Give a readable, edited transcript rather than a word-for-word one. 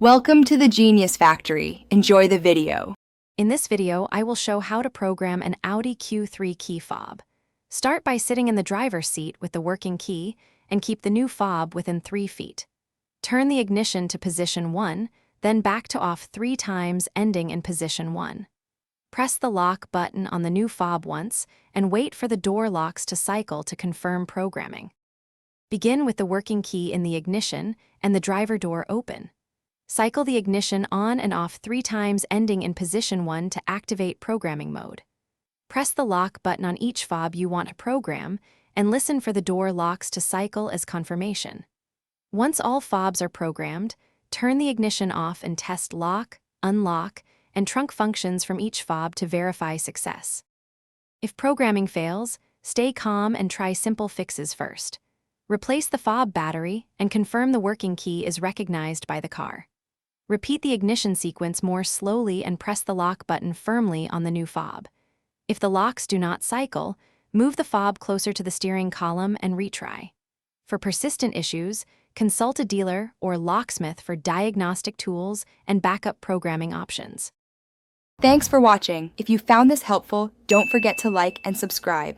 Welcome to the Genius Factory. Enjoy the video. In this video, I will show how to program an Audi Q3 key fob. Start by sitting in the driver's seat with the working key and keep the new fob within 3 feet. Turn the ignition to position 1, then back to off 3 times, ending in position 1. Press the lock button on the new fob once and wait for the door locks to cycle to confirm programming. Begin with the working key in the ignition and the driver door open. Cycle the ignition on and off 3 times, ending in position 1 to activate programming mode. Press the lock button on each fob you want to program and listen for the door locks to cycle as confirmation. Once all fobs are programmed, turn the ignition off and test lock, unlock, and trunk functions from each fob to verify success. If programming fails, stay calm and try simple fixes first. Replace the fob battery and confirm the working key is recognized by the car. Repeat the ignition sequence more slowly and press the lock button firmly on the new fob. If the locks do not cycle, move the fob closer to the steering column and retry. For persistent issues, consult a dealer or locksmith for diagnostic tools and backup programming options. Thanks for watching. If you found this helpful, don't forget to like and subscribe.